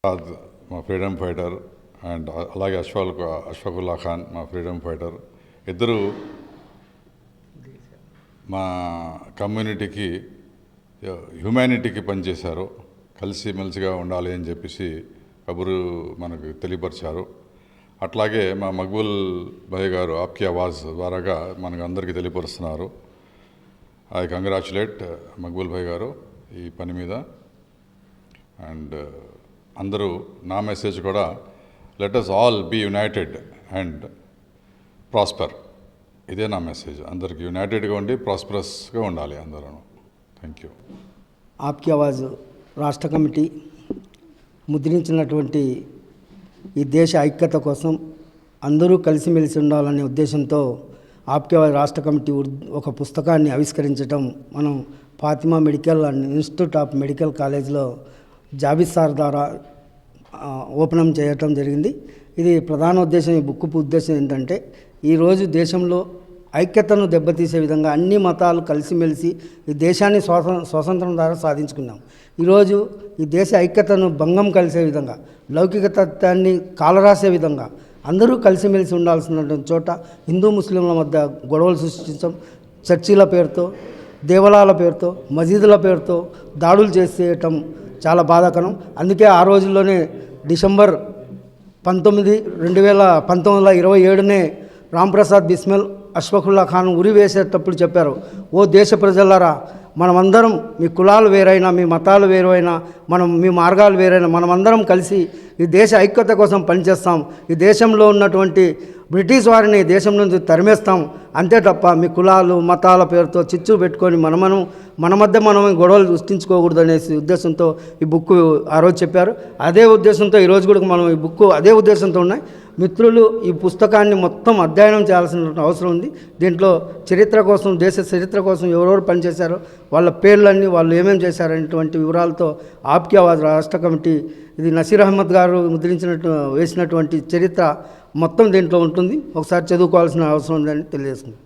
మా freedom fighter and అలాగే అష్ఫాకుల్లా ఖాన్ మా ఫ్రీడమ్ ఫైటర్ ఇద్దరు మా కమ్యూనిటీకి హ్యుమానిటీకి పనిచేశారు. కలిసిమెలిసిగా ఉండాలి అని చెప్పేసి కబురు మనకు తెలియపరిచారు. అట్లాగే మా మక్బూల్ భాయ్ గారు ఆప్కి ఆవాజ్ ద్వారాగా మనకు అందరికీ తెలియపరుస్తున్నారు. ఐ కంగ్రాచులేట్ మక్బూల్ భాయ్ గారు ఈ పని మీద. అండ్ అందరూ నా మెసేజ్ కూడా let us all be united and prosper. ఇదే నా మెసేజ్. అందరికీ యునైటెడ్గా ఉండి ప్రాస్పరస్గా ఉండాలి అందరూ. Thank you. ఆప్కి ఆవాజ్ రాష్ట్ర కమిటీ ముద్రించినటువంటి ఈ దేశ ఐక్యత కోసం అందరూ కలిసిమెలిసి ఉండాలనే ఉద్దేశంతో ఆప్కి ఆవాజ్ రాష్ట్ర కమిటీ ఒక పుస్తకాన్ని ఆవిష్కరించడం మనం Fatima medical and institute of medical కాలేజ్లో జాబిద్ సార్ ద్వారా ఓపెన్ చేయటం జరిగింది. ఇది ప్రధాన ఉద్దేశం, ఈ బుక్ ఉద్దేశం ఏంటంటే ఈరోజు దేశంలో ఐక్యతను దెబ్బతీసే విధంగా అన్ని మతాలు కలిసిమెలిసి ఈ దేశాన్ని స్వాతంత్రం ద్వారా సాధించుకున్నాం. ఈరోజు ఈ దేశ ఐక్యతను భంగం కలిసే విధంగా, లౌకిక తత్వాన్ని కాలరాసే విధంగా అందరూ కలిసిమెలిసి ఉండాల్సినటువంటి చోట హిందూ ముస్లింల మధ్య గొడవలు సృష్టించడం, చర్చిల పేరుతో, దేవాలయాల పేరుతో, మసీదుల పేరుతో దాడులు చేసేయటం చాలా బాధాకరం. అందుకే ఆ రోజుల్లోనే డిసెంబర్ 19, 2027 రాంప్రసాద్ బిస్మిల్ అష్ఫాకుల్లా ఖాన్ ఉరి వేసేటప్పుడు చెప్పారు, ఓ దేశ ప్రజలారా, మనమందరం మీ కులాలు వేరైనా, మీ మతాలు వేరైనా, మీ మార్గాలు వేరైనా, మనమందరం కలిసి ఈ దేశ ఐక్యత కోసం పనిచేస్తాం. ఈ దేశంలో ఉన్నటువంటి బ్రిటిష్ వారిని దేశం నుంచి తరిమేస్తాం. అంతే తప్ప మీ కులాలు మతాల పేరుతో చిచ్చు పెట్టుకొని మన మధ్య మనం గొడవలు సృష్టించుకోకూడదు అనేసి ఉద్దేశంతో ఈ బుక్ ఆ రోజు చెప్పారు. అదే ఉద్దేశంతో ఈరోజు కూడా మనం ఈ బుక్ అదే ఉద్దేశంతో ఉన్నాయి. మిత్రులు ఈ పుస్తకాన్ని మొత్తం అధ్యయనం చేయాల్సిన అవసరం ఉంది. దీంట్లో చరిత్ర కోసం, దేశ చరిత్ర కోసం ఎవరెవరు పనిచేశారో వాళ్ళ పేర్లన్నీ, వాళ్ళు ఏమేమి చేశారనేటువంటి వివరాలతో ఆప్కి ఆవాజ్ రాష్ట్ర కమిటీ, ఇది నసీర్ అహ్మద్ గారు వేసినటువంటి చరిత్ర మొత్తం దీంట్లో ఉంటుంది. ఒకసారి చదువుకోవాల్సిన అవసరం ఉందని తెలియజేసుకుంది.